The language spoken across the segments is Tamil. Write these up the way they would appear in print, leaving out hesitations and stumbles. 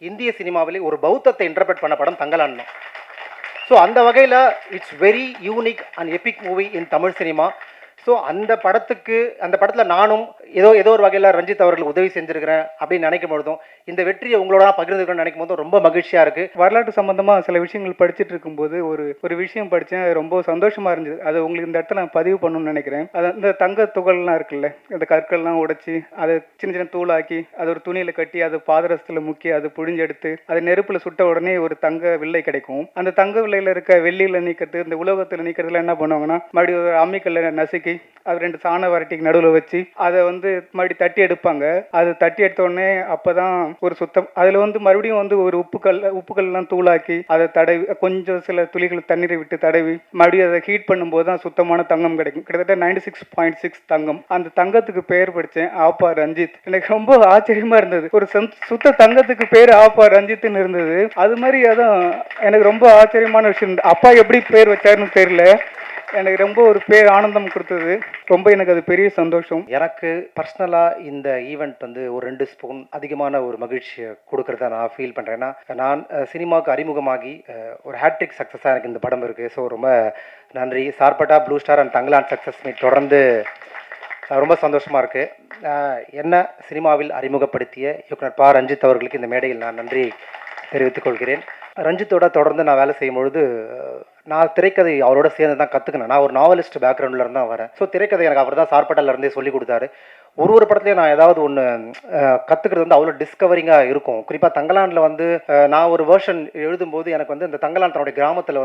இந்திய சினிமாவிலே ஒரு பௌத்தத்தை இன்டர்பிரட் பண்ண படம் தங்கலான் தான். ஸோ அந்த வகையில் it's very unique and Epic movie in Tamil cinema. So அந்த படத்தில் நானும் ஏதோ ஒரு வகையில் ரஞ்சித் அவர்களுக்கு உதவி செஞ்சுருக்கிறேன் அப்படின்னு நினைக்கும் பொழுதும், இந்த வெற்றியை உங்களோட பகிர்ந்துக்கணும்னு நினைக்கும் போதும் ரொம்ப மகிழ்ச்சியாக இருக்குது. வரலாற்று சம்மந்தமாக சில விஷயங்கள் படிச்சுட்டு இருக்கும்போது ஒரு விஷயம் படித்தேன், ரொம்ப சந்தோஷமாக இருந்தது. அது உங்களுக்கு இந்த இடத்துல நான் பதிவு பண்ணணும்னு நினைக்கிறேன். அது இந்த தங்க துகள்லாம் இருக்குல்ல, இந்த கற்கள்லாம் உடைச்சி அதை சின்ன சின்ன தூளாக்கி அதை ஒரு துணியில் கட்டி அது பாதரசத்தில் முக்கி அதை புழிஞ்செடுத்து அதை நெருப்பில் சுட்ட உடனே ஒரு தங்க வில்லை கிடைக்கும். அந்த தங்க வில்லையில் இருக்க வெள்ளியில் நீக்கிறது, இந்த உலோகத்தில் நீக்கிறதுல என்ன பண்ணுவாங்கன்னா, மறுபடியும் ஒரு அம்மிக்கல்ல நசுக்கி அது 2 சாண வரட்டிக்கு நடுவில் வச்சு அதை மறுபடியும் தட்டி எடுப்பாங்க. அது தட்டி எடுத்த உடனே அப்பதான் ஒரு சுத்தம். அதுல மறுபடியும் ஒரு உப்புக்கள்லாம் தூளாக்கி அதை தடவி கொஞ்சம் சில துளிகள் தண்ணீரை விட்டு தடவி மறுபடியும் அதை ஹீட் பண்ணும்போது தான் சுத்தமான தங்கம் கிடைக்கும். கிட்டத்தட்ட 96.6 தங்கம். அந்த தங்கத்துக்கு பெயர் படித்தேன், ஆப்பா ரஞ்சித். எனக்கு ரொம்ப ஆச்சரியமா இருந்தது. ஒரு சுத்த தங்கத்துக்கு பேர் ஆப்பா ரஞ்சித்னு இருந்தது. அது மாதிரி அதான் எனக்கு ரொம்ப ஆச்சரியமான விஷயம். அப்பா எப்படி பேர் வச்சாருன்னு தெரியல, எனக்கு ரொம்ப ஒரு பேர் ஆனந்தம் கொடுத்தது. ரொம்ப எனக்கு அது பெரிய சந்தோஷம். எனக்கு பர்சனலாக இந்த ஈவெண்ட் ஒரு 2 ஸ்பூன் அதிகமான ஒரு மகிழ்ச்சியை கொடுக்குறத நான் ஃபீல் பண்ணுறேன்னா, நான் சினிமாவுக்கு அறிமுகமாகி ஒரு ஹேட்ரிக் சக்ஸஸாக எனக்கு இந்த படம் இருக்குது. ஸோ ரொம்ப நன்றி. Sarpatta, blue star and Thangalaan success meet தொடர்ந்து ரொம்ப சந்தோஷமாக இருக்குது. என்ன சினிமாவில் அறிமுகப்படுத்திய இயக்குனர் பா ரஞ்சித் அவர்களுக்கு இந்த மேடையில் நான் நன்றி தெரிவித்துக் கொள்கிறேன். ரஞ்சித்தோட தொடர்ந்து நான் வேலை செய்யும் பொழுது நான் திரைக்கதை அவரோட சேர்ந்து தான் கற்றுக்கினேன். நான் ஒரு நாவலிஸ்ட் பேக்ரவுண்டில் இருந்து தான் வரேன். ஸோ திரைக்கதை எனக்கு அவர் தான் சார்பட்டாலேருந்தே சொல்லி கொடுத்தாரு. ஒரு படத்துலேயும் நான் ஏதாவது ஒன்று கற்றுக்கிறது அவ்வளோ டிஸ்கவரிங்காக இருக்கும். குறிப்பாக தங்கலானில் நான் ஒரு வேர்ஷன் எழுதும்போது எனக்கு இந்த தங்கலான் தன்னுடைய கிராமத்தில்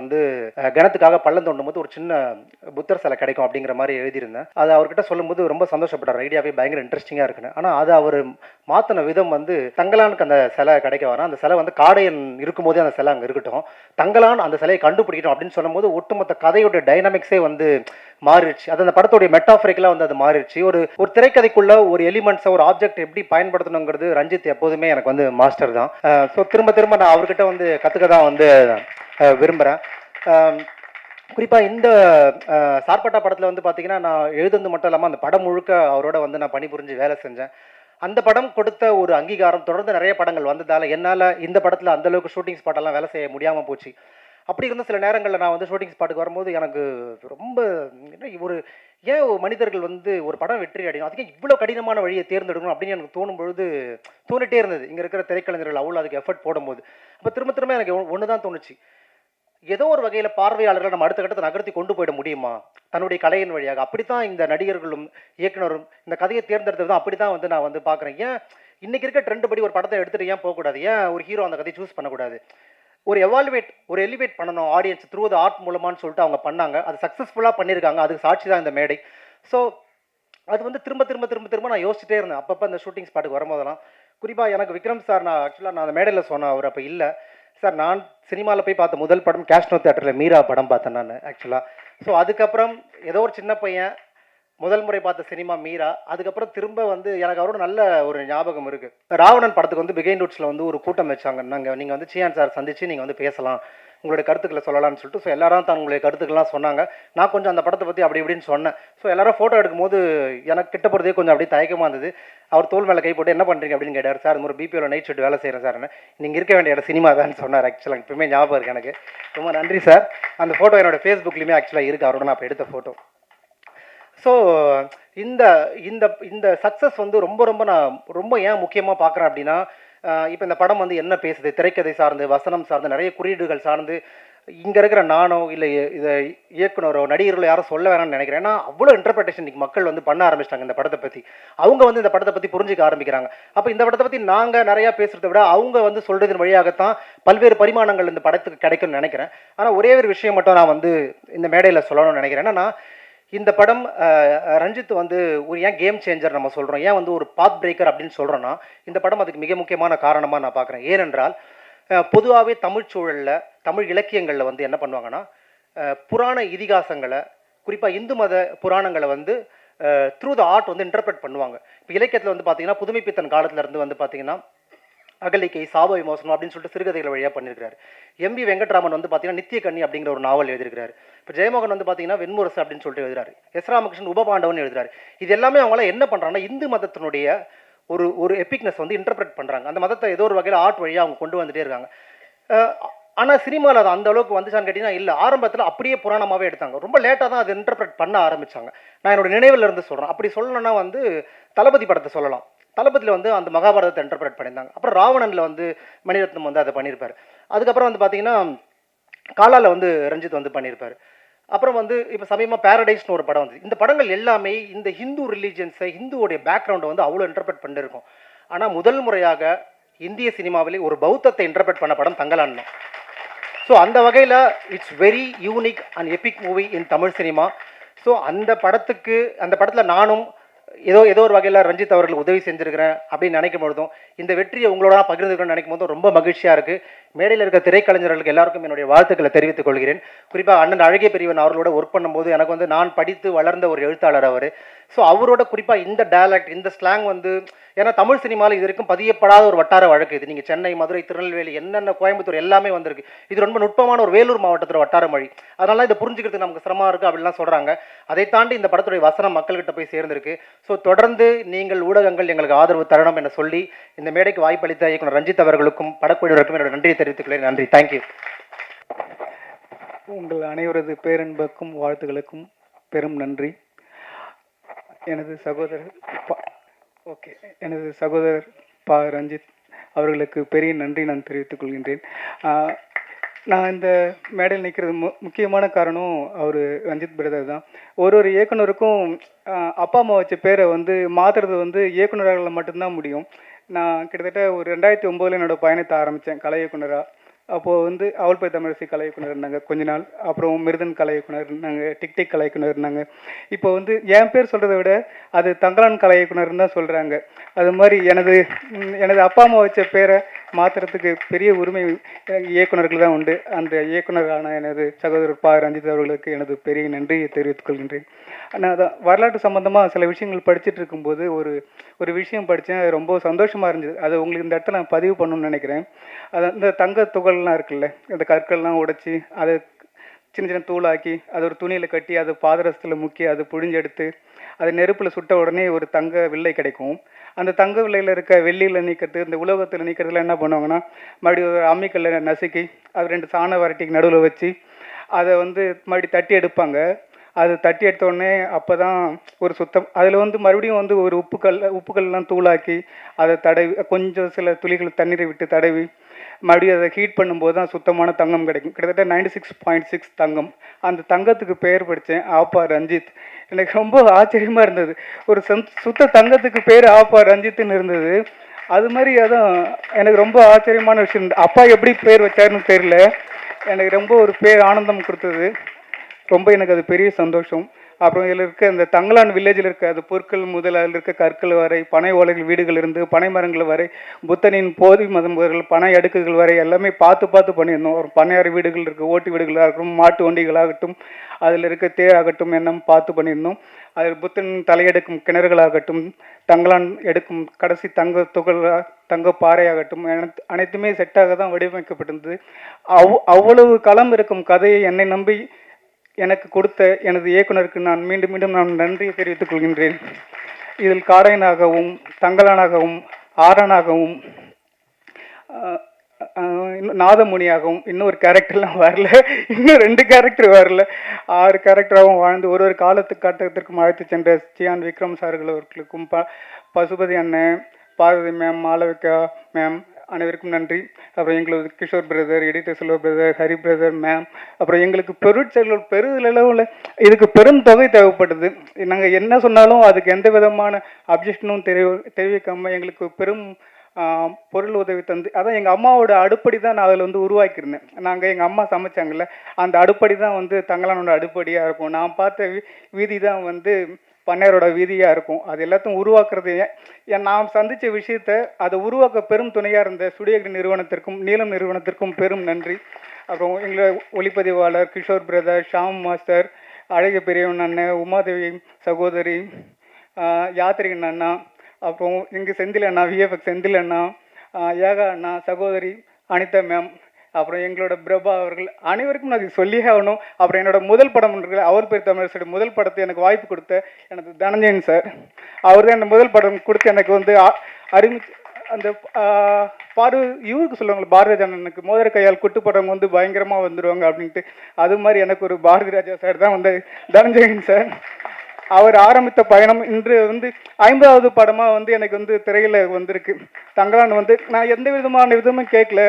கிணத்துக்காக பள்ளம் தோண்டும் போது ஒரு சின்ன புத்தர் சிலை கிடைக்கும் அப்படிங்கிற மாதிரி எழுதியிருந்தேன். அது அவர்கிட்ட சொல்லும்போது ரொம்ப சந்தோஷப்பட்டார். ஐடியாவே பயங்கர இன்ட்ரெஸ்டிங்காக இருக்குன்னு. ஆனால் அது அவர் மாற்றின விதம் தங்கலானுக்கு அந்த சிலை கிடைக்க வர அந்த சிலை காடையன் இருக்கும்போதே அந்த சிலை அங்கே இருக்கட்டும், தங்கலான் அந்த சிலையை கண்டுபிடிக்கட்டும் அப்படின்னு சொல்லும்போது ஒட்டுமொத்த கதையோட டைனாமிக்ஸே மாறிடுச்சு. அது அந்த படத்தோடைய மெட்டாஃபரிக்கெல்லாம் அது மாறிடுச்சு. ஒரு திரைக்கதைக்குள்ள ஒரு எலிமெண்ட்ஸை ஒரு ஆப்ஜெக்ட் எப்படி பயன்படுத்தணுங்கிறது ரஞ்சித் எப்போதுமே எனக்கு மாஸ்டர் தான். ஸோ திரும்ப நான் அவர்கிட்ட கற்றுக்க தான் விரும்புகிறேன். குறிப்பாக இந்த சார்பட்டா படத்தில் பார்த்தீங்கன்னா, நான் எழுதுறது மட்டும் இல்லாமல் அந்த படம் முழுக்க அவரோட நான் பணிபுரிஞ்சு வேலை செஞ்சேன். அந்த படம் கொடுத்த ஒரு அங்கீகாரம் தொடர்ந்து நிறைய படங்கள் வந்ததால் என்னால் இந்த படத்தில் அந்தளவுக்கு ஷூட்டிங் ஸ்பாட்டெல்லாம் வேலை செய்ய முடியாமல் போச்சு. அப்படி இருந்த சில நேரங்களில் நான் ஷூட்டிங் ஸ்பாட்டுக்கு வரும்போது எனக்கு ரொம்ப ஏன் மனிதர்கள் ஒரு படம் வெற்றி அடையணும், அதுக்கே இவ்வளோ கடினமான வழியை தேர்ந்தெடுக்கணும் அப்படின்னு எனக்கு தோணும் பொழுது தோணிட்டே இருந்தது. இங்கே இருக்கிற திரைக்கலைஞர்கள் அவ்வளோ அதுக்கு எஃபர்ட் போடும்போது அப்போ திரும்ப எனக்கு ஒன்று தான் தோணுச்சு, ஏதோ ஒரு வகையில் பார்வையாளர்களை நம்ம அடுத்த கட்டத்தை நகர்த்தி கொண்டு போயிட முடியுமா தன்னுடைய கலையின் வழியாக. அப்படித்தான் இந்த நடிகர்களும் இயக்குனரும் இந்த கதையை தேர்ந்தெடுத்தது தான். அப்படி தான் நான் பார்க்குறேன். ஏன் இன்னைக்கு இருக்க ட்ரெண்ட் படி ஒரு படத்தை எடுத்துகிட்டு ஏன் போகக்கூடாது, ஏன் ஒரு ஹீரோ அந்த கதையை சூஸ் பண்ணக்கூடாது, ஒரு எலிவேட் பண்ணணும் ஆடியன்ஸ் த்ரூ த ஆர்ட் மூலமானு சொல்லிட்டு அவங்க பண்ணாங்க. அது சக்ஸஸ்ஃபுல்லாக பண்ணியிருக்காங்க. அதுக்கு சாட்சி தான் இந்த மேடை. ஸோ அது திரும்ப நான் யோசிச்சுட்டே இருந்தேன் அப்பப்போ அந்த ஷூட்டிங் ஸ்பாட்டுக்கு வரும்போதெல்லாம். குறிப்பாக எனக்கு விக்ரம் சார், நான் அந்த மேடையில் சொன்னேன், அவர் அப்போ இல்லை சார், நான் சினிமாவில் போய் பார்த்த முதல் படம் கேஷ்னோ தியேட்டரில் மீரா படம் பார்த்தேன் நான் ஆக்சுவலாக. ஸோ அதுக்கப்புறம் ஏதோ ஒரு சின்ன பையன் முதல் முறை பார்த்த சினிமா மீரா. அதுக்கப்புறம் திரும்ப எனக்கு அவரோட நல்ல ஒரு ஞாபகம் இருக்குது. ராவணன் படத்துக்கு பிகைன் ரூட்ஸில் ஒரு கூட்டம் வச்சாங்க. நீங்கள் சியான் சார் சந்தித்து நீங்கள் பேசலாம், உங்களுடைய கருத்துக்களை சொல்லலாம்னு சொல்லிட்டு. ஸோ எல்லாரும் தங்களுடைய கருத்துக்கள்லாம் சொன்னாங்க. நான் கொஞ்சம் அந்த படத்தை பற்றி அப்படி இப்படின்னு சொன்னேன். ஸோ எல்லாரும் ஃபோட்டோ எடுக்கும்போது எனக்கு கிட்ட போகிறதே கொஞ்சம் அப்படியே தயக்கமாக இருந்தது. அவர் தோல் மேலே கை போட்டு என்ன பண்ணுறீங்க அப்படின்னு கேட்டார். சார் ஒரு பிபிஓவில் நைட் ஷிஃப்ட் வேலை செய்கிறேன் சார், நீங்கள் இருக்க வேண்டிய இடம் சினிமா தான் சொன்னார். ஆக்சுவலாக எப்பவுமே ஞாபகம் இருக்குது எனக்கு. ரொம்ப நன்றி சார். அந்த ஃபோட்டோ என்னோடய ஃபேஸ்புக்லேயுமே ஆக்சுவலாக இருக்குது, அவரோட நான் இப்போ எடுத்த ஃபோட்டோ. ஸோ இந்த இந்த இந்த சக்ஸஸ் நான் ரொம்ப ஏன் முக்கியமாக பார்க்குறேன் அப்படின்னா, இப்போ இந்த படம் என்ன பேசுது, திரைக்கதை சார்ந்து, வசனம் சார்ந்து, நிறைய குறியீடுகள் சார்ந்து இங்கே இருக்கிற நானோ இல்லை இதை இயக்குனரோ நடிகர்களோ யாரும் சொல்ல வேணாம்னு நினைக்கிறேன். ஏன்னா அவ்வளோ இன்டர்பிரேஷன் இன்றைக்கி மக்கள் பண்ண ஆரம்பிச்சிட்டாங்க இந்த படத்தை பற்றி. அவங்க இந்த படத்தை பற்றி புரிஞ்சிக்க ஆரம்பிக்கிறாங்க. அப்போ இந்த படத்தை பற்றி நாங்கள் நிறையா பேசுகிறத விட அவங்க சொல்கிறதன் வழியாகத்தான் பல்வேறு பரிமாணங்கள் இந்த படத்துக்கு கிடைக்கும்னு நினைக்கிறேன். ஆனால் ஒரே ஒரு விஷயம் மட்டும் நான் இந்த மேடையில் சொல்லணும்னு நினைக்கிறேன். என்னன்னா, இந்த படம் ரஞ்சித் ஒரு ஏன் கேம் சேஞ்சர் நம்ம சொல்கிறோம், ஏன் ஒரு பாத் பிரேக்கர் அப்படின்னு சொல்கிறோன்னா, இந்த படம் அதுக்கு மிக முக்கியமான காரணமாக நான் பார்க்குறேன். ஏனென்றால் பொதுவாகவே தமிழ் சூழலில், தமிழ் இலக்கியங்களில் என்ன பண்ணுவாங்கன்னா, புராண இதிகாசங்களை, குறிப்பாக இந்து மத புராணங்களை த்ரூ த ஆர்ட் இன்டர்பிரட் பண்ணுவாங்க. இப்போ இலக்கியத்தில் பார்த்தீங்கன்னா, புதுமைப்பித்தன் காலத்திலேருந்து பார்த்தீங்கன்னா அகலிக்கை, சாப விமோசனம் அப்படின்னு சொல்லிட்டு சிறுகதைகள் வழியாக பண்ணியிருக்காரு. எம்பி வெங்கட்ராமன் பார்த்தீங்கன்னா நித்திய கண்ணி அப்படிங்கிற ஒரு நாவல் எழுதியிருக்காரு. இப்போ ஜெயமோகன் பார்த்தீங்கன்னா வெண்முரசு அப்படின்னு சொல்லிட்டு எழுதுறாரு. எஸ் ராமகிருஷ்ணன் உபபாண்டவன் எழுதுறாரு. இது எல்லாமே அவங்களாம் என்ன பண்ணுறாங்கன்னா, இந்து மதத்தினுடைய ஒரு ஒரு எபிக்னஸ் வந்து இன்டர்பிரட் பண்ணுறாங்க. அந்த மதத்தை ஏதோ ஒரு வகையில் ஆர்ட் வழியாக அவங்க கொண்டு வந்துட்டே இருக்காங்க. ஆனால் சினிமாவில் அது அந்த அளவுக்கு வந்துச்சான்னு கேட்டிங்கன்னா இல்லை. ஆரம்பத்தில் அப்படியே புராணமாகவே எடுத்தாங்க. ரொம்ப லேட்டாக தான் அது இன்டர்பிரட் பண்ண ஆரம்பித்தாங்க. நான் என்னோட நினைவில் இருந்து சொல்கிறேன். அப்படி சொல்லணும்னா வந்து தளபதி படத்தை சொல்லலாம். தளபதியில் வந்து அந்த மகாபாரதத்தை இன்டர்பிரட் பண்ணியிருந்தாங்க. அப்புறம் ராவணனில் வந்து மணிரத்னம் வந்து அதை பண்ணியிருப்பார். அதுக்கப்புறம் வந்து பார்த்தீங்கன்னா காலாவில் வந்து ரஞ்சித் வந்து பண்ணியிருப்பார். அப்புறம் வந்து இப்போ சமயமாக பேரடைஸ்னு ஒரு படம் வந்து, இந்த படங்கள் எல்லாமே இந்த ஹிந்து ரிலீஜியன்ஸை, ஹிந்துவோடைய பேக்ரவுண்டை வந்து அவ்வளோ இன்டர்பிரட் பண்ணியிருக்கும். ஆனால் முதல் முறையாக இந்திய சினிமாவிலே ஒரு பௌத்தத்தை இன்டர்பிரட் பண்ண படம் தங்கலான் தான். ஸோ அந்த வகையில் it's very unique and Epic movie in Tamil cinema. So அந்த படத்தில் நானும் ஏதோ ஒரு வகையில் ரஞ்சித் அவர்களுக்கு உதவி செஞ்சுருக்கிறேன் அப்படின்னு நினைக்கும் பொழுதும், இந்த வெற்றியை உங்களோட பகிர்ந்துக்கிறேன்னு நினைக்கும் போதும் ரொம்ப மகிழ்ச்சியாக இருக்குது. மேடையில் இருக்க திரைக்கலைஞர்களுக்கு எல்லாருக்கும் என்னுடைய வாழ்த்துக்களை தெரிவித்துக் கொள்கிறேன். குறிப்பாக அண்ணன் அழகிய பெரியவன் அவர்களோட ஒர்க் பண்ணும்போது எனக்கு வந்து நான் படித்து வளர்ந்த ஒரு எழுத்தாளர் அவர். ஸோ அவரோட குறிப்பாக இந்த டயலக்ட், இந்த ஸ்லாங் வந்து, ஏன்னா தமிழ் சினிமாவில் இது வரைக்கும் பதியப்படாத ஒரு வட்டார வழக்கு இது. நீங்கள் சென்னை, மதுரை, திருநெல்வேலி, என்னென்ன கோயம்புத்தூர் எல்லாமே வந்திருக்கு. இது ரொம்ப நுட்பமான ஒரு வேலூர் மாவட்டத்தில் வட்டார மொழி. அதனால இதை புரிஞ்சுக்கிறதுக்கு நமக்கு சிரமமாக இருக்குது அப்படின்லாம் சொல்கிறாங்க. அதை தாண்டி இந்த படத்துடைய வசனம் மக்கள்கிட்ட போய் சேர்ந்திருக்கு. ஸோ தொடர்ந்து நீங்கள் ஊடகங்கள் எங்களுக்கு ஆதரவு தரணும் என சொல்லி இந்த மேடைக்கு வாய்ப்பளித்த இயக்குனர் ரஞ்சித் அவர்களுக்கும் படக்குழுவினருக்கும் என்னோட நன்றியை தெரிவித்துக்கிறேன். நன்றி. தேங்க்யூ. உங்கள் அனைவரது பேரன்புக்கும் வாழ்த்துக்களுக்கும் பெரும் நன்றி. எனது சகோதரர் பா ரஞ்சித் அவர்களுக்கு பெரிய நன்றி நான் தெரிவித்துக் கொள்கின்றேன். நான் இந்த மேடையில் நிற்கிறது முக்கியமான காரணம் அவர் ரஞ்சித் பிரதர் தான். ஒரு இயக்குனருக்கும் அப்பா அம்மா வச்ச பேரை வந்து மாற்றுறது வந்து இயக்குனரால் மட்டும்தான் முடியும். நான் கிட்டத்தட்ட ஒரு 2009 என்னோடய பயணத்தை ஆரம்பித்தேன் கலை இயக்குனராக. அப்போது வந்து அவள் பேர் தமிழரசி கலை இயக்குனர் இருந்தாங்க கொஞ்ச நாள். அப்புறம் மிருதன் கலை இயக்குனர் இருந்தாங்க, டிக்டிக் கலை இயக்குனர் இருந்தாங்க. இப்போ வந்து என் பேர் சொல்கிறத விட அது தங்கலான் கலை இயக்குனர்னு தான் சொல்கிறாங்க. அது மாதிரி எனது அப்பா அம்மா வச்ச பேரை மாற்றுறதுக்கு பெரிய உரிமை இயக்குனர்கள் தான் உண்டு. அந்த இயக்குனரான எனது சகோதரர் பா ரஞ்சித் அவர்களுக்கு எனது பெரிய நன்றியை தெரிவித்துக் கொள்கின்றேன். நான் அதான் வரலாற்று சம்மந்தமாக சில விஷயங்கள் படிச்சுட்டு இருக்கும்போது ஒரு விஷயம் படித்தேன். ரொம்ப சந்தோஷமாக இருந்தது. அது உங்களுக்கு இந்த இடத்துல நான் பதிவு பண்ணணும்னு நினைக்கிறேன். அது இந்த தங்க துகள்லாம் இருக்குல்ல, இந்த கற்கள்லாம் உடைச்சி அதை சின்ன சின்ன தூளாக்கி அதை ஒரு துணியில் கட்டி அதை பாதரசத்தில் முக்கி அதை புழிஞ்செடுத்து அது நெருப்பில் சுட்ட உடனே ஒரு தங்க வில்லை கிடைக்கும். அந்த தங்க வில்லையில் இருக்க வெள்ளியில் நீக்கிறது, இந்த உலோகத்தில் நீக்கிறதுல என்ன பண்ணுவாங்கன்னா மறுபடியும் ஒரு அம்மிக்கல்ல நசுக்கி அது 2 சாண வரட்டிக்கு நடுவில் வச்சு அதை வந்து மறுபடியும் தட்டி எடுப்பாங்க. அது தட்டி எடுத்தோடனே அப்போ தான் ஒரு சுத்தம். அதில் வந்து மறுபடியும் வந்து ஒரு உப்புக்கல்லாம் தூளாக்கி அதை தடவி கொஞ்சம் சில துளிகள் தண்ணீரை விட்டு தடவி மறுபடியும் அதை ஹீட் பண்ணும்போது தான் சுத்தமான தங்கம் கிடைக்கும். கிட்டத்தட்ட 96.6 தங்கம். அந்த தங்கத்துக்கு பெயர் படித்தேன் ஆப்பா ரஞ்சித். எனக்கு ரொம்ப ஆச்சரியமாக இருந்தது. ஒரு சுத்த தங்கத்துக்கு பேர் ஆப்பா ரஞ்சித்துன்னு இருந்தது. அது மாதிரி அதான் எனக்கு ரொம்ப ஆச்சரியமான விஷயம். அப்பா எப்படி பேர் வச்சாருன்னு தெரியல. எனக்கு ரொம்ப ஒரு பேர் ஆனந்தம் கொடுத்தது. ரொம்ப எனக்கு அது பெரிய சந்தோஷம். அப்புறம் இதில் இருக்க இந்த தங்கலான் வில்லேஜில் இருக்க அது பொருட்கள் முதல் அதில் இருக்க கற்கள் வரை, பனை ஓலைகள் வீடுகள் இருந்து பனை மரங்கள் வரை, புத்தனின் போதி மதம்பர்கள், பனை அடுக்குகள் வரை எல்லாமே பார்த்து பண்ணியிருந்தோம். ஒரு பனையாறு வீடுகள் இருக்குது, ஓட்டு வீடுகளாகட்டும், மாட்டு வண்டிகளாகட்டும், அதில் இருக்க தேராகட்டும் எல்லாம் பார்த்து பண்ணியிருந்தோம். அதில் புத்தன் தலையெடுக்கும் கிணறுகளாகட்டும், தங்கலான் எடுக்கும் கடைசி தங்க பாறையாகட்டும் அனைத்துமே செட்டாக தான் வடிவமைக்கப்பட்டிருந்தது. அவ்வளவு களம் இருக்கும் கதையை என்னை நம்பி எனக்கு கொடுத்த எனது இயக்குனருக்கு நான் மீண்டும் நான் நன்றியை தெரிவித்துக் கொள்கின்றேன். இதில் காடையனாகவும் தங்கலானாகவும் ஆரனாகவும் நாதமுனியாகவும் இன்னொரு கேரக்டர்லாம் வரல, இன்னும் 2 கேரக்டர் வரல, 6 கேரக்டராகவும் வாழ்ந்து ஒரு காலத்துக்கு அழைத்து சென்ற சியான் விக்ரம் சார்கள் அவர்களுக்கும் பசுபதி அண்ணன், பார்வதி மேம், மாளவிகா மேம் அனைவருக்கும் நன்றி. அப்புறம் எங்களது கிஷோர் பிரதர், எடிட்டர் செல்வ பிரதர், ஹரி பிரதர் மேம், அப்புறம் எங்களுக்கு பெருச்செல்வ பெருளவில் இதுக்கு பெரும் தொகை தேவைப்பட்டது. நாங்கள் என்ன சொன்னாலும் அதுக்கு எந்த விதமான அப்ஜெக்ஷனும் தெரிவிக்காமல் எங்களுக்கு பெரும் பொருள் உதவி தந்து, அதான் எங்கள் அம்மாவோட அடுப்படி தான் நான் அதில் வந்து உருவாக்கியிருந்தேன். நாங்கள் எங்கள் அம்மா சமைச்சாங்கல்ல, அந்த அடுப்படி தான் வந்து தங்கலானோட அடுப்படியாக இருக்கும். நான் பார்த்த வீதி தான் வந்து பண்ணையாரோட வீதியாக இருக்கும். அது எல்லாத்தையும் உருவாக்குறது நான் சந்தித்த விஷயத்தை அதை உருவாக்க பெரும் துணையாக இருந்த ஸ்டுடியோகிரி நிறுவனத்திற்கும் நீலம் நிறுவனத்திற்கும் பெரும் நன்றி. அப்புறம் எங்களை ஒளிப்பதிவாளர் கிஷோர் பிரதர், ஷாம் மாஸ்டர், அழகிய பெரியவன் அண்ணன், உமாதேவி சகோதரி, யாத்திரிகன் அண்ணா, அப்புறம் எங்கள் செந்தில் அண்ணா, விஎஃப்எக்ஸ் செந்தில் அண்ணா, ஏகா அண்ணா, சகோதரி அனிதா மேம், அப்புறம் எங்களோட பிரபா அவர்கள் அனைவருக்கும் நான் சொல்லியே ஆகணும். அப்புறம் என்னோட முதல் படம் அவர் பேர் தமிழரசோட முதல் படத்தை எனக்கு வாய்ப்பு கொடுத்த எனது தனஞ்சயன் சார், அவர் தான் எனக்கு முதல் படம் கொடுத்து எனக்கு வந்து அந்த பாரு இவருக்கு சொல்லுவாங்க பாரதி அண்ணனுக்கு மோதிர கையால் குட்டுப்படவங்க வந்து பயங்கரமாக வந்துடுவாங்க அப்படின்ட்டு, அது மாதிரி எனக்கு ஒரு பாரதி ராஜா சார் தான் வந்து தனஞ்சயன் சார். அவர் ஆரம்பித்த பயணம் இன்று வந்து 50வது படமாக வந்து எனக்கு வந்து திரையில் வந்திருக்கு. தங்கலான் வந்து நான் எந்த விதமும் கேட்கல.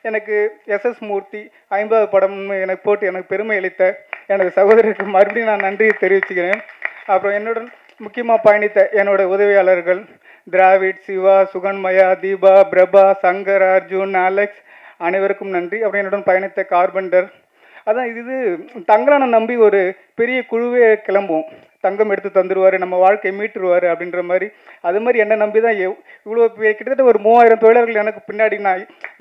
எனக்கு எஸ்எஸ் மூர்த்தி 50வது படம் எனக்கு போட்டு எனக்கு பெருமை அளித்த எனது சகோதரருக்கு மறுபடியும் நான் நன்றியை தெரிவிச்சுக்கிறேன். அப்புறம் என்னுடன் முக்கியமாக பயணித்த என்னோட உதவியாளர்கள் திராவிட், சிவா, சுகன்மயா, தீபா, பிரபா, சங்கர், அர்ஜுன், அலெக்ஸ் அனைவருக்கும் நன்றி. அப்புறம் என்னுடன் பயணித்த கார்பெண்டர். அதான் இது தங்கலானை நம்பி ஒரு பெரிய குழுவே கிளம்பும், தங்கம் எடுத்து தந்துடுவார், நம்ம வாழ்க்கையை மீட்டுருவார் அப்படின்ற மாதிரி. அது மாதிரி என்னை நம்பி தான் இவ்வளோ கிட்டத்தட்ட ஒரு 3000 தொழிலாளர்கள் எனக்கு பின்னாடி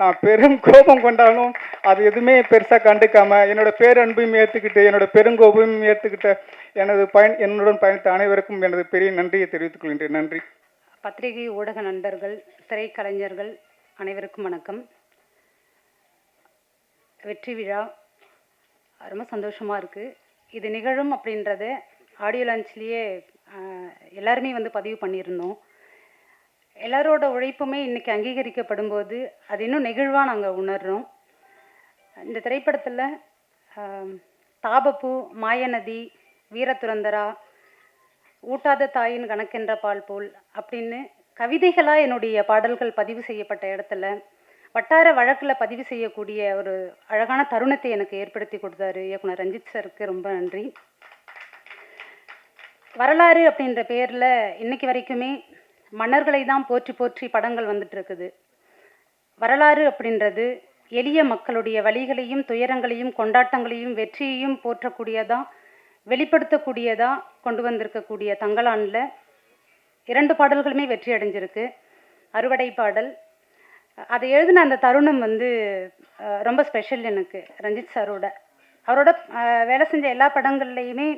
நான் பெரும் கோபம் கொண்டாலும் அது எதுவுமே பெருசாக கண்டுக்காமல் என்னோட பேரன்பையும் ஏற்றுக்கிட்டு என்னோட பெருங்கோபையும் ஏற்றுக்கிட்ட என்னுடன் பயணித்த அனைவருக்கும் எனது பெரிய நன்றியை தெரிவித்துக் கொள்கின்றேன். நன்றி. பத்திரிகை ஊடக நண்பர்கள், திரைக்கலைஞர்கள் அனைவருக்கும் வணக்கம். வெற்றி விழா ரொம்ப சந்தோஷமாக இருக்குது. இது நிகழும் அப்படின்றத ஆடியோ லான்ச்லேயே எல்லாருமே வந்து பதிவு பண்ணியிருந்தோம். எல்லாரோட உழைப்புமே இன்றைக்கி அங்கீகரிக்கப்படும் போது அது இன்னும் நெகிழ்வாக நாங்கள் உணர்கிறோம். இந்த திரைப்படத்தில் தாபப்பூ, மாயநதி, வீரதுரந்தரா, ஊட்டாத தாயின் கணக்கென்ற பால் போல் அப்படின்னு கவிதைகளாக என்னுடைய பாடல்கள் பதிவு செய்யப்பட்ட இடத்துல வட்டார வழக்கில் பதிவு செய்யக்கூடிய ஒரு அழகான தருணத்தை எனக்கு ஏற்படுத்தி கொடுத்தாரு இயக்குனர் ரஞ்சித் சாருக்கு ரொம்ப நன்றி. வரலாறு அப்படின்ற பேரில் இன்னைக்கு வரைக்குமே மன்னர்களை தான் போற்றி போற்றி படங்கள் வந்துட்டு இருக்குது. வரலாறு அப்படின்றது எளிய மக்களுடைய வலிகளையும் துயரங்களையும் கொண்டாட்டங்களையும் வெற்றியையும் போற்றக்கூடியதா வெளிப்படுத்தக்கூடியதா கொண்டு வந்திருக்கக்கூடிய தங்கலானில் 2 பாடல்களுமே வெற்றி அடைஞ்சிருக்கு. அறுவடை பாடல் அதை எழுதின அந்த தருணம் வந்து ரொம்ப ஸ்பெஷல் எனக்கு. ரஞ்சித் சாரோட அவரோட வேலை செஞ்ச எல்லா படங்கள்லையுமே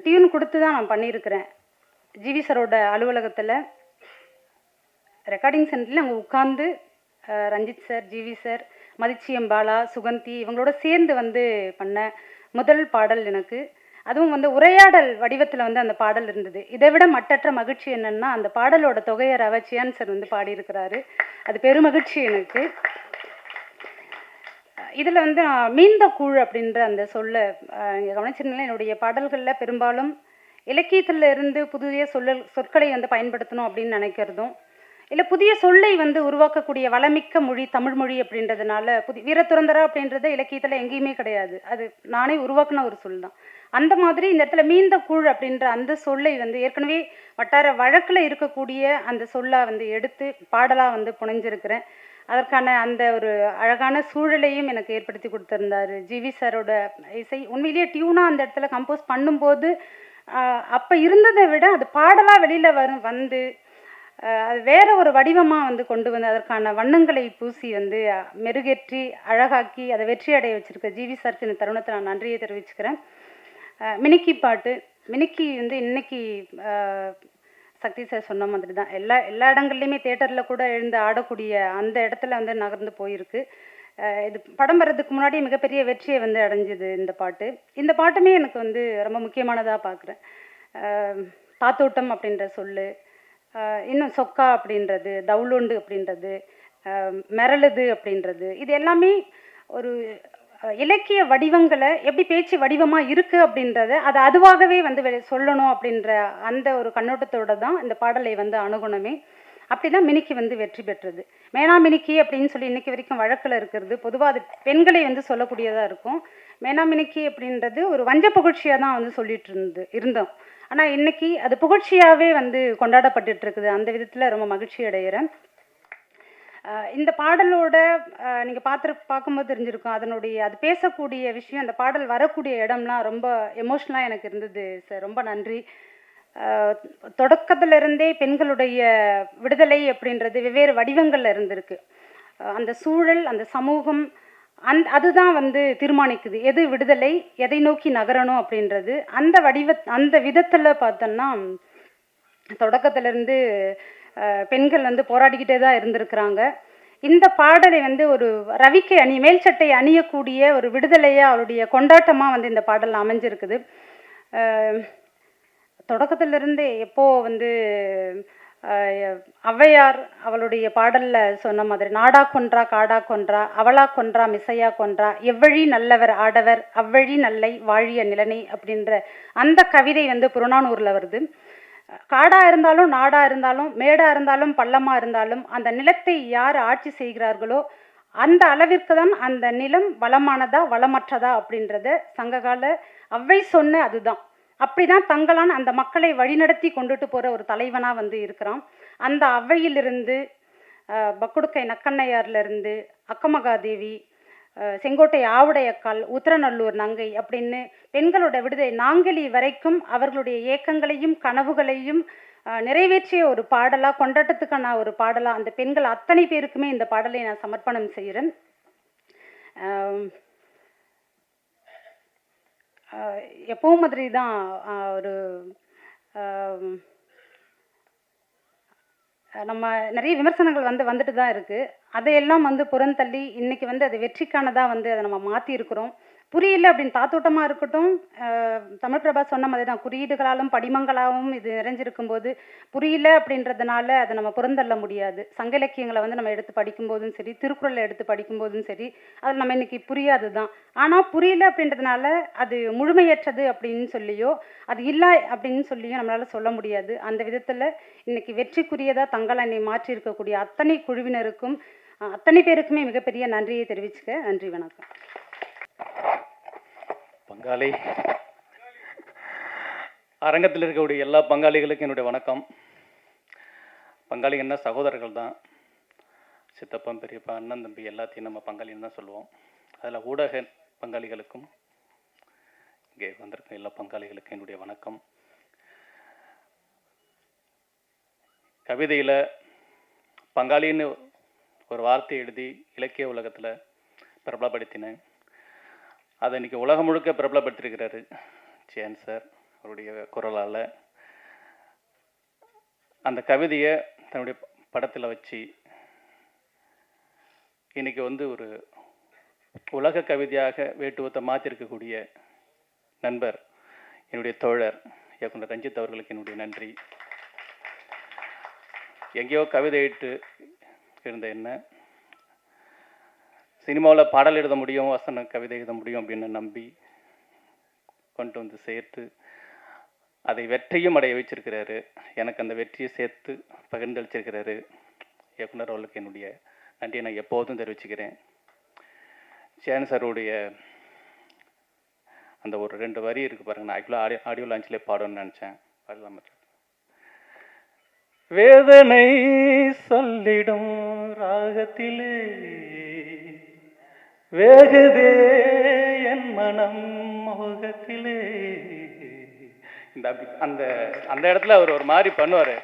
டியூன் கொடுத்து தான் நான் பண்ணியிருக்கிறேன். ஜிவி சாரோட அலுவலகத்தில் ரெக்கார்டிங் சென்டரில் அங்கே உட்காந்து ரஞ்சித் சார், ஜிவி சார், மதிச்சியம் பாலா, சுகந்தி இவங்களோட சேர்ந்து வந்து பண்ண முதல் பாடல் எனக்கு. அதுவும் வந்து உரையாடல் வடிவத்தில் வந்து அந்த பாடல் இருந்தது. இதை விட மட்டற்ற மகிழ்ச்சி என்னென்னா அந்த பாடலோட தொகையை ரவச்சியான் சார் வந்து பாடியிருக்கிறாரு. அது பெருமகிழ்ச்சி எனக்கு. இதில் வந்து மீந்த கூழ் அப்படின்ற அந்த சொல்ல நீங்கள் கவனிச்சிருந்தீங்கன்னா என்னுடைய பாடல்களில் பெரும்பாலும் இலக்கியத்தில் இருந்து புதிய சொற்களை வந்து பயன்படுத்தணும் அப்படின்னு நினைக்கிறதும் இல்லை புதிய சொல்லை வந்து உருவாக்கக்கூடிய வளமிக்க மொழி தமிழ் மொழி அப்படின்றதுனால வீரதுரந்தரா அப்படின்றது இலக்கியத்தில் எங்கேயுமே கிடையாது. அது நானே உருவாக்குன ஒரு சொல் தான். அந்த மாதிரி இந்த இடத்துல மீந்த கூழ் அப்படின்ற அந்த சொல்லை வந்து ஏற்கனவே வட்டார வழக்கில் இருக்கக்கூடிய அந்த சொல்லாக வந்து எடுத்து பாடலாக வந்து புனைஞ்சிருக்கிறேன். அதற்கான அந்த ஒரு அழகான சூழலையும் எனக்கு ஏற்படுத்தி கொடுத்துருந்தாரு ஜிவி சாரோட இசை. உண்மையிலேயே டியூனாக அந்த இடத்துல கம்போஸ் பண்ணும்போது அப்போ இருந்ததை விட அது பாடலாக வெளியில் வந்து அது வேற ஒரு வடிவமாக வந்து கொண்டு வந்து அதற்கான வண்ணங்களை பூசி வந்து மெருகேற்றி அழகாக்கி அதை வெற்றி அடைய வச்சுருக்க ஜிவி சாருக்கு இந்த தருணத்தை நான் நன்றியை தெரிவிச்சுக்கிறேன். மினிக்கி பாட்டு மினிக்கி வந்து இன்னைக்கு சக்தி சார் சொன்ன மாதிரி தான் எல்லா இடங்கள்லையுமே தேட்டரில் கூட எழுந்து ஆடக்கூடிய அந்த இடத்துல வந்து நகர்ந்து போயிருக்கு. இது படம் வர்றதுக்கு முன்னாடி மிகப்பெரிய வெற்றியை வந்து அடைஞ்சிது இந்த பாட்டு. இந்த பாட்டுமே எனக்கு வந்து ரொம்ப முக்கியமானதாக பார்க்குறேன். தாத்தோட்டம் அப்படின்ற சொல்லு, இன்னும் சொக்கா அப்படின்றது, தவுளுண்டு அப்படின்றது, மிரளுது அப்படின்றது, இது எல்லாமே ஒரு இலக்கிய வடிவங்களை எப்படி பேச்சு வடிவமாக இருக்குது அப்படின்றத அது அதுவாகவே வந்து சொல்லணும் அப்படின்ற அந்த ஒரு கண்ணோட்டத்தோடு தான் இந்த பாடலை வந்து அணுகுணமே. அப்படி தான் மினிக்கி வந்து வெற்றி பெற்றது. மேனா மினிக்கி அப்படின்னு சொல்லி இன்றைக்கி வரைக்கும் வழக்கில் இருக்கிறது. பொதுவாக அது பெண்களை வந்து சொல்லக்கூடியதாக இருக்கும். மேனா மினிக்கி அப்படின்றது ஒரு வஞ்ச புகழ்ச்சியாக தான் வந்து சொல்லிட்டு இருந்தோம். ஆனால் இன்றைக்கி அது புகழ்ச்சியாகவே வந்து கொண்டாடப்பட்டு இருக்குது. அந்த விதத்தில் ரொம்ப மகிழ்ச்சி அடைகிறேன். இந்த பாடலோட நீங்கள் பார்க்கும்போது தெரிஞ்சிருக்கும் அது பேசக்கூடிய விஷயம், அந்த பாடல் வரக்கூடிய இடம்லாம் ரொம்ப எமோஷ்னலாக எனக்கு இருந்தது சார். ரொம்ப நன்றி. தொடக்கத்திலிருந்தே பெண்களுடைய விடுதலை அப்படின்றது வெவ்வேறு வடிவங்களில் இருந்திருக்கு. அந்த சூழல், அந்த சமூகம், அதுதான் வந்து தீர்மானிக்குது எது விடுதலை, எதை நோக்கி நகரணும் அப்படின்றது. அந்த விதத்தில் பார்த்தோன்னா தொடக்கத்திலேருந்து பெண்கள் வந்து போராடிக்கிட்டே தான் இருந்திருக்கிறாங்க. இந்த பாடலை வந்து ஒரு ரவிக்கை மேல் சட்டை அணியக்கூடிய ஒரு விடுதலையாக அவருடைய கொண்டாட்டமாக வந்து இந்த பாடல் அமைஞ்சிருக்குது. தொடக்கத்திலிருந்தே எப்போ வந்து ஔவையார் அவளுடைய பாடலில் சொன்ன மாதிரி நாடா கொன்றா காடா கொன்றா அவளா கொன்றா மிசையா கொன்றா எவ்வழி நல்லவர் ஆடவர் அவ்வழி நல்லை வாழிய நிலனை அப்படின்ற அந்த கவிதை வந்து புறநானூரில் வருது. காடாக இருந்தாலும் நாடாக இருந்தாலும் மேடாக இருந்தாலும் பள்ளமாக இருந்தாலும் அந்த நிலத்தை யார் ஆட்சி செய்கிறார்களோ அந்த அளவிற்கு தான் அந்த நிலம் வளமானதா வளமற்றதா அப்படின்றத சங்ககால ஔவை சொன்ன அதுதான். அப்படிதான் தங்களான் அந்த மக்களை வழிநடத்தி கொண்டுட்டு போகிற ஒரு தலைவனாக வந்து இருக்கிறான். அந்த ஔவையிலிருந்து பக்குடுக்கை நக்கண்ணையார்லேருந்து அக்கமகாதேவி, செங்கோட்டை ஆவுடையக்கால், உத்திரநல்லூர் நங்கை அப்படின்னு பெண்களோட விடுதலை நாங்கிலி வரைக்கும் அவர்களுடைய ஏக்கங்களையும் கனவுகளையும் நிறைவேற்றிய ஒரு பாடலாக, கொண்டாட்டத்துக்கான ஒரு பாடலாக அந்த பெண்கள் அத்தனை பேருக்குமே இந்த பாடலை நான் சமர்ப்பணம் செய்கிறேன். எப்பவும் மாதிரி தான் ஒரு நம்ம நிறைய விமர்சனங்கள் வந்துட்டு தான் இருக்குது. அதையெல்லாம் புறந்தள்ளி இன்றைக்கி அது வெற்றிக்கானதாக அதை நம்ம மாற்றிருக்கிறோம். புரியல அப்படின்னு தாத்தோட்டமாக இருக்கட்டும், தமிழ் பிரபா சொன்ன மாதிரி தான் குறியீடுகளாலும் படிமங்களாகவும் இது நிறைஞ்சிருக்கும் போது புரியல அப்படின்றதுனால அதை நம்ம புறந்தள்ள முடியாது. சங்க இலக்கியங்களை நம்ம எடுத்து படிக்கும்போதும் சரி, திருக்குறளை எடுத்து படிக்கும்போதும் சரி, அது நம்ம இன்றைக்கி புரியாது தான். ஆனால் புரியல அப்படின்றதுனால அது முழுமையற்றது அப்படின்னு சொல்லியோ அது இல்லை அப்படின்னு சொல்லியோ நம்மளால் சொல்ல முடியாது. அந்த விதத்தில் இன்றைக்கி வெற்றிக்குரியதாக தங்களை மாற்றி இருக்கக்கூடிய அத்தனை குழுவினருக்கும் அத்தனை பேருக்குமே மிகப்பெரிய நன்றியை தெரிவிச்சுக்க. நன்றி, வணக்கம். பங்காளி அரங்கத்தில் இருக்கக்கூடிய எல்லா பங்காளிகளுக்கும் என்னுடைய வணக்கம். பங்காளிகள்னா சகோதரர்கள் தான். சித்தப்பா, பெரியப்பா, அண்ணன், தம்பி எல்லாத்தையும் நம்ம பங்காளின்னு தான் சொல்லுவோம். அதில் ஊடக பங்காளிகளுக்கும் இங்கே வந்திருக்க எல்லா பங்காளிகளுக்கும் என்னுடைய வணக்கம். கவிதையில் பங்காளின்னு ஒரு வார்த்தை எழுதி இலக்கிய உலகத்தில் பிரபலப்படுத்தினேன். அதை இன்றைக்கி உலகம் முழுக்க பிரபலப்படுத்தியிருக்கிறாரு ஜெயன் சார் அவருடைய குரலால். அந்த கவிதையை தன்னுடைய படத்தில் வச்சு இன்றைக்கி ஒரு உலக கவிதையாக வேட்டுவத்தை மாற்றிருக்கக்கூடிய நண்பர் என்னுடைய தோழர் இயக்குனர் ரஞ்சித் அவர்களுக்கு என்னுடைய நன்றி. எங்கேயோ கவிதை இட்டு இருந்த என்ன சினிமாவில் பாடல் எழுத முடியும், வசன கவிதை எழுத முடியும் அப்படின்னு நம்பி கொண்டு சேர்த்து அதை வெற்றியும் அடைய வச்சிருக்கிறாரு. எனக்கு அந்த வெற்றியை சேர்த்து பகிர்ந்தளிச்சிருக்கிறாரு இயக்குனர் அவர்களுக்கு என்னுடைய நன்றியை நான் எப்போதும் தெரிவிச்சுக்கிறேன். சேன் சாருடைய அந்த ஒரு 2 வரி இருக்குது பாருங்க, நான் ஆக்சுவலாக ஆடியோ லான்ச்சிலே பாடணும்னு நினச்சேன். பாடலாம். வேதனை சொல்லிடும் ராகத்திலே வேகுதே என் மனம் மோகத்திலே. இந்த அந்த அந்த இடத்துல அவர் ஒரு மாதிரி பண்ணுவார்.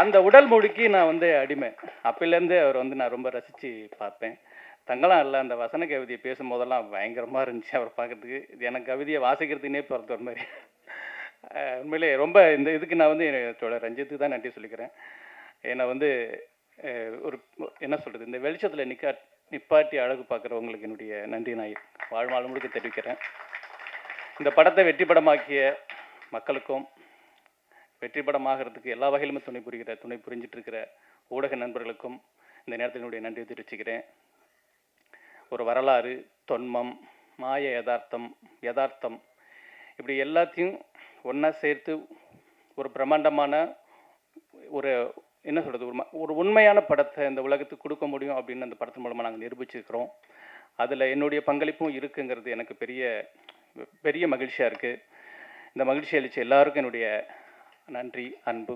அந்த உடல் மொழிக்கு நான் அடிமை. அப்போலேருந்து அவர் நான் ரொம்ப ரசித்து பார்ப்பேன். தங்கலாம் இல்லை, அந்த வசன கவிதையை பேசும்போதெல்லாம் பயங்கரமாக இருந்துச்சு அவர் பார்க்குறதுக்கு. இது எனக்கு கவிதையை வாசிக்கிறதுனே பிறந்த ஒரு மாதிரி. உண்மையிலே ரொம்ப இந்த இதுக்கு நான் என்னோட ரஞ்சித்துக்கு தான் நன்றி சொல்லிக்கிறேன். ஏன்னா ஒரு என்ன சொல்கிறது, இந்த வெளிச்சத்தில் நிப்பாட்டி அழகு பார்க்குறவங்களுக்கு என்னுடைய நன்றி நான் வாழ்நாள் முழுக்க தெரிவிக்கிறேன். இந்த படத்தை வெற்றி படமாக்கிய மக்களுக்கும் வெற்றி படமாகிறதுக்கு எல்லா வகையிலுமே துணை புரிஞ்சிட்டு இருக்கிற ஊடக நண்பர்களுக்கும் இந்த நேரத்தில் என்னுடைய நன்றி தெரிவிச்சுக்கிறேன். ஒரு வரலாறு, தொன்மம், மாய யதார்த்தம் இப்படி எல்லாத்தையும் ஒன்றா சேர்த்து ஒரு பிரம்மாண்டமான ஒரு என்ன சொல்கிறது, ஒரு உண்மையான படத்தை இந்த உலகத்துக்கு கொடுக்க முடியும் அப்படின்னு அந்த படத்தின் மூலமாக நாங்கள் நிரூபிச்சிருக்கிறோம். அதில் என்னுடைய பங்களிப்பும் இருக்குங்கிறது எனக்கு பெரிய மகிழ்ச்சியாக இருக்குது. இந்த மகிழ்ச்சி அளித்த எல்லாருக்கும் என்னுடைய நன்றி, அன்பு.